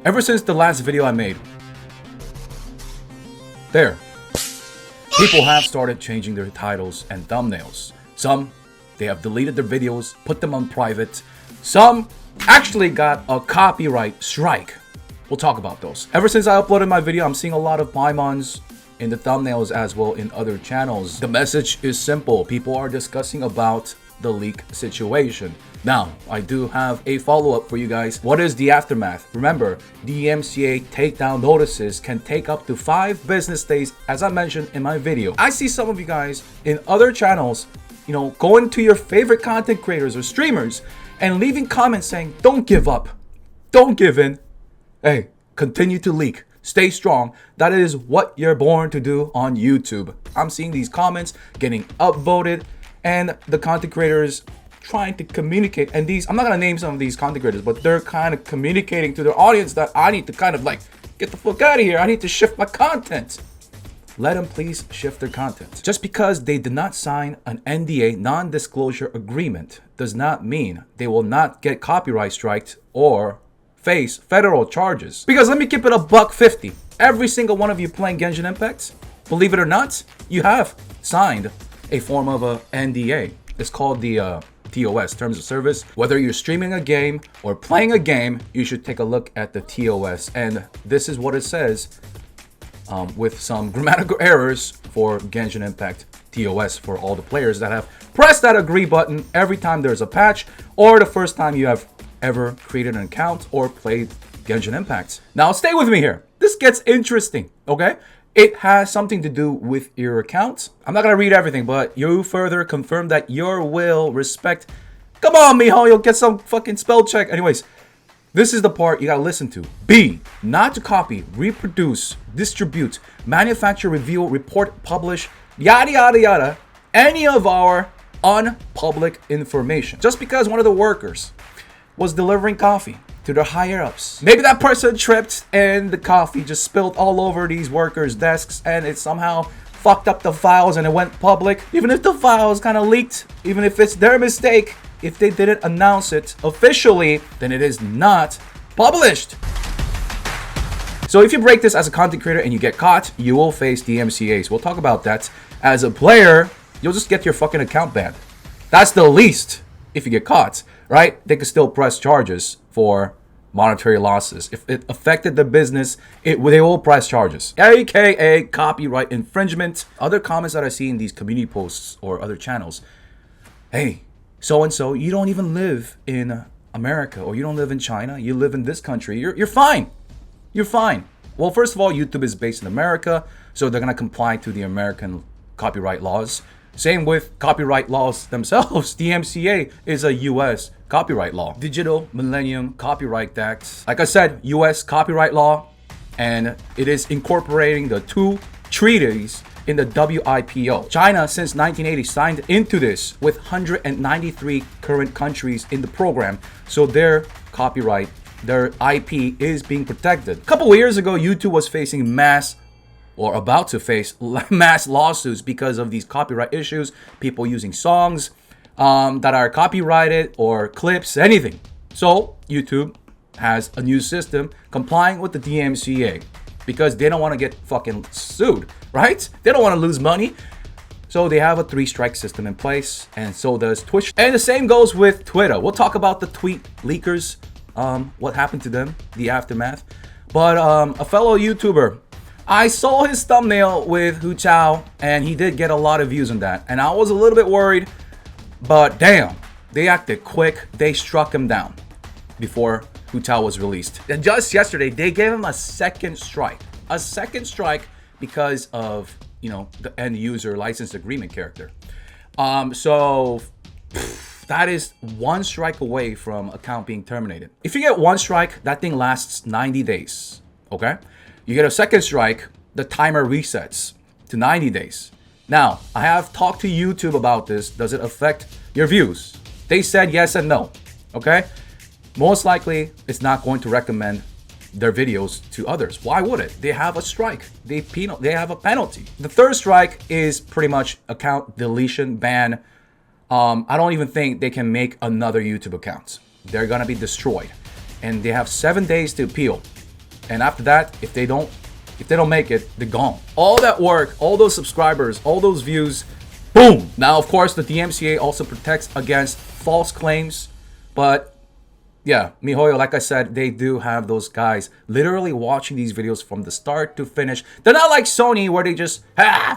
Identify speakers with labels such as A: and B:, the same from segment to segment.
A: Ever since the last video I made, people have started changing their titles and thumbnails. Some, they have deleted their videos, put them on private. Some actually got a copyright strike. We'll talk about those. Ever since I uploaded my video, I'm seeing a lot of Paimons in the thumbnails as well in other channels. The message is simple. People are discussing about the leak situation. Now, I do have a follow-up for you guys. What is the aftermath? Remember, DMCA takedown notices can take up to 5 business days, as I mentioned in my video. I see some of you guys in other channels, going to your favorite content creators or streamers and leaving comments saying, don't give up, don't give in. Hey, continue to leak. Stay strong. That is what you're born to do on YouTube. I'm seeing these comments getting upvoted and the content creators trying to communicate. And I'm not going to name some of these content creators, but they're kind of communicating to their audience that I need to kind of get the fuck out of here. I need to shift my content. Let them please shift their content. Just because they did not sign an NDA, non-disclosure agreement, does not mean they will not get copyright striked or face federal charges. Because let me keep it $150. Every single one of you playing Genshin Impact, believe it or not, you have signed a form of a NDA. It's called the TOS, Terms of Service. Whether you're streaming a game or playing a game, you should take a look at the TOS. And this is what it says with some grammatical errors for Genshin Impact TOS for all the players that have pressed that agree button every time there's a patch or the first time you have ever created an account or played Genshin Impact. Now stay with me here. This gets interesting, okay? It has something to do with your account. I'm not gonna read everything, but you further confirm that your will respect. Come on, MiHoYo, get some fucking spell check. Anyways, this is the part you gotta listen to. B, not to copy, reproduce, distribute, manufacture, reveal, report, publish, yada yada yada, any of our unpublic information. Just because one of the workers was delivering coffee to the higher ups, maybe that person tripped and the coffee just spilled all over these workers' desks and it somehow fucked up the files and it went public. Even if the files kind of leaked, even if it's their mistake, if they didn't announce it officially, then it is not published. So if you break this as a content creator and you get caught, you will face DMCAs. We'll talk about that. As a player, you'll just get your fucking account banned. That's the least. If you get caught, right? They could still press charges for monetary losses. If it affected the business, they will press charges, aka copyright infringement. Other comments that I see in these community posts or other channels, hey, so-and-so, you don't even live in America or you don't live in China, you live in this country, you're fine. You're fine. Well, first of all, YouTube is based in America, so they're gonna comply to the American copyright laws. Same with copyright laws themselves. DMCA is a US copyright law. Digital Millennium Copyright Act. Like I said, US copyright law, and it is incorporating the 2 treaties in the WIPO. China, since 1980, signed into this with 193 current countries in the program. So their copyright, their IP is being protected. A couple of years ago, YouTube was facing about to face mass lawsuits because of these copyright issues. People using songs that are copyrighted or clips, anything. So YouTube has a new system complying with the DMCA because they don't want to get fucking sued, right? They don't want to lose money. So they have a 3-strike system in place, and so does Twitch. And the same goes with Twitter. We'll talk about the tweet leakers, what happened to them, the aftermath. But a fellow YouTuber, I saw his thumbnail with Hu Chao, and he did get a lot of views on that. And I was a little bit worried, but damn, they acted quick. They struck him down before Hu Chao was released. And just yesterday, they gave him a second strike. A second strike because of, the end user license agreement character. So that is 1 strike away from account being terminated. If you get 1 strike, that thing lasts 90 days, okay? You get a second strike, the timer resets to 90 days. Now, I have talked to YouTube about this. Does it affect your views? They said yes and no, okay? Most likely, it's not going to recommend their videos to others. Why would it? They have a strike. They have a penalty. The third strike is pretty much account deletion, ban. I don't even think they can make another YouTube account. They're gonna be destroyed. And they have 7 days to appeal. And after that, if they don't make it, they're gone. All that work, all those subscribers, all those views, boom. Now, of course, the DMCA also protects against false claims, but yeah, MiHoYo, like I said, they do have those guys literally watching these videos from the start to finish. They're not like Sony where they just,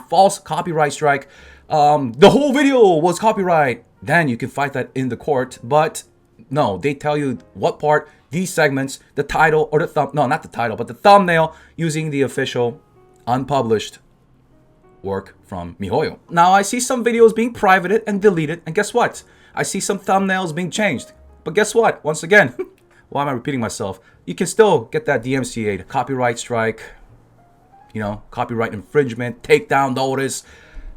A: false copyright strike. The whole video was copyright. Then you can fight that in the court. But no, they tell you what part, these segments, the title, or the no, not the title, but the thumbnail using the official unpublished work from MiHoYo. Now, I see some videos being privated and deleted, and guess what? I see some thumbnails being changed. But guess what? Once again, why am I repeating myself? You can still get that DMCA, the copyright strike, you know, copyright infringement, takedown notice,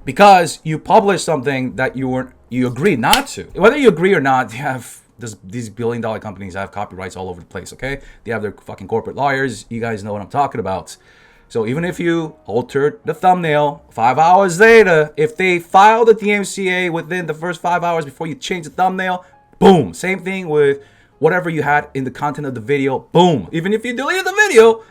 A: because you published something that you agreed not to. Whether you agree or not, they have these billion-dollar companies have copyrights all over the place, okay? They have their fucking corporate lawyers. You guys know what I'm talking about. So even if you altered the thumbnail 5 hours later, if they filed the DMCA within the first 5 hours before you change the thumbnail, boom. Same thing with whatever you had in the content of the video. Boom. Even if you deleted the video,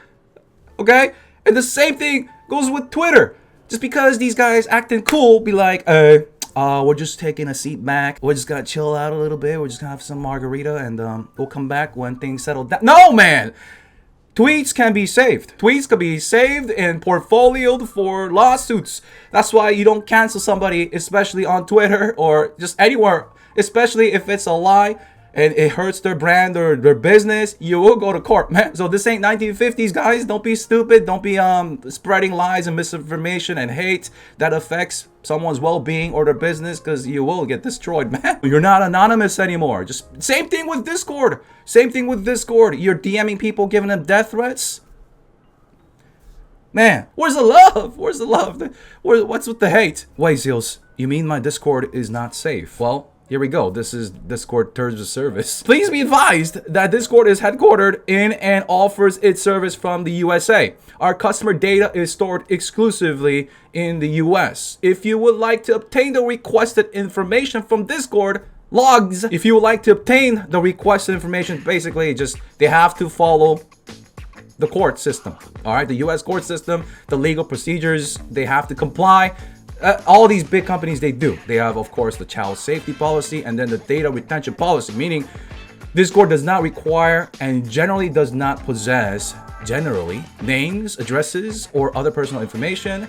A: okay? And the same thing goes with Twitter. Just because these guys acting cool, be like, we're just taking a seat back. We're just gonna chill out a little bit. We're just gonna have some margarita, and we'll come back when things settle down. No, man. Tweets can be saved. Tweets can be saved and portfolioed for lawsuits. That's why you don't cancel somebody, especially on Twitter or just anywhere. Especially if it's a lie and it hurts their brand or their business, you will go to court, man. So this ain't 1950s, guys. Don't be stupid. Don't be spreading lies and misinformation and hate that affects someone's well-being or their business, because you will get destroyed, man. You're not anonymous anymore. Just same thing with Discord. Same thing with Discord. You're DMing people, giving them death threats. Man, where's the love? Where's the love? What's with the hate? Wait, Zeals, you mean my Discord is not safe? Well, here we go. This is Discord terms of service. Please be advised that Discord is headquartered in and offers its service from the USA. Our customer data is stored exclusively in the US. If you would like to obtain the requested information from Discord, logs. If you would like to obtain the requested information, basically just they have to follow the court system. All right, the US court system, the legal procedures, they have to comply. All these big companies, they do. They have, of course, the child safety policy and then the data retention policy, meaning Discord does not require and generally does not possess, names, addresses, or other personal information.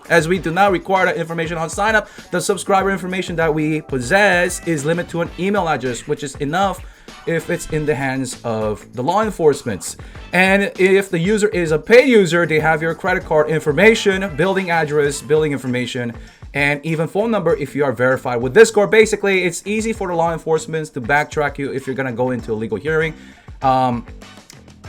A: As we do not require that information on sign up, the subscriber information that we possess is limited to an email address, which is enough if it's in the hands of the law enforcement. And if the user is a pay user, they have your credit card information, building address, billing information, and even phone number if you are verified with Discord. Basically, it's easy for the law enforcement to backtrack you if you're gonna go into a legal hearing.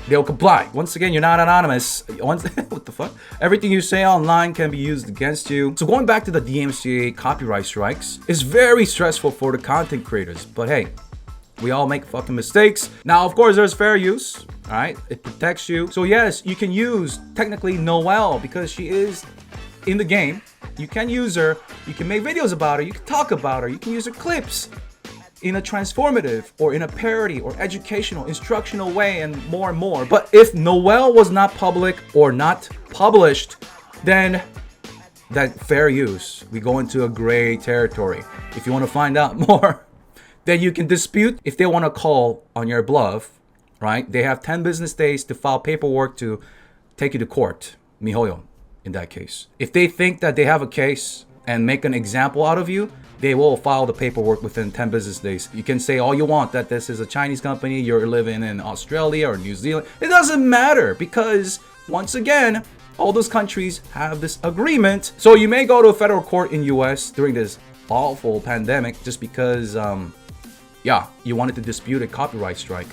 A: They'll comply. Once again, you're not anonymous. What the fuck? Everything you say online can be used against you. So going back to the DMCA copyright strikes, it's very stressful for the content creators. But hey, we all make fucking mistakes. Now, of course, there's fair use. All right, it protects you. So yes, you can use technically Noelle because she is in the game. You can use her. You can make videos about her. You can talk about her. You can use her clips in a transformative or in a parody or educational, instructional way, and more and more. But if Noelle was not public or not published, then that fair use, we go into a gray territory. If you want to find out more, then you can dispute. If they want to call on your bluff, right? They have 10 business days to file paperwork to take you to court. MiHoYo, in that case. If they think that they have a case and make an example out of you, they will file the paperwork within 10 business days. You can say all you want that this is a Chinese company, you're living in Australia or New Zealand. It doesn't matter because, once again, all those countries have this agreement. So you may go to a federal court in US during this awful pandemic just because, you wanted to dispute a copyright strike.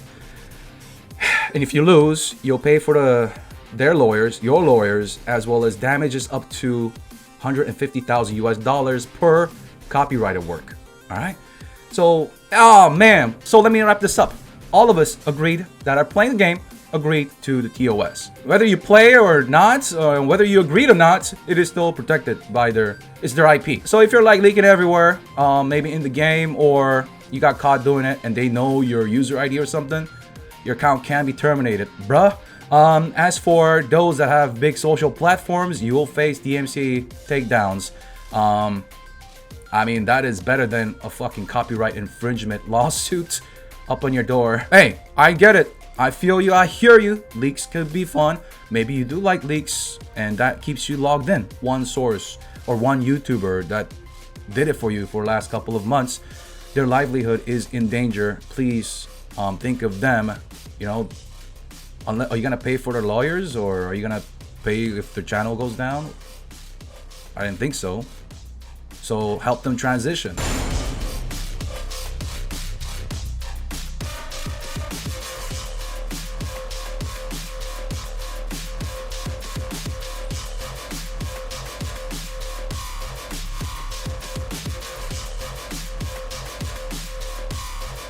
A: And if you lose, you'll pay for their lawyers, your lawyers, as well as damages up to 150,000 US dollars per copyrighted work. All right. So, oh man. So let me wrap this up. All of us agreed that are playing the game agreed to the TOS. Whether you play or not, or whether you agreed or not, it is still protected by their IP. So if you're like leaking everywhere, maybe in the game, or you got caught doing it and they know your user ID or something, your account can be terminated, bruh. As for those that have big social platforms, you will face DMCA takedowns. I mean, that is better than a fucking copyright infringement lawsuit up on your door. Hey, I get it. I feel you. I hear you. Leaks could be fun. Maybe you do like leaks, and that keeps you logged in. One source or one YouTuber that did it for you for the last couple of months, their livelihood is in danger. Please think of them. You know, are you gonna pay for their lawyers, or are you gonna pay if their channel goes down? I didn't think so. So help them transition.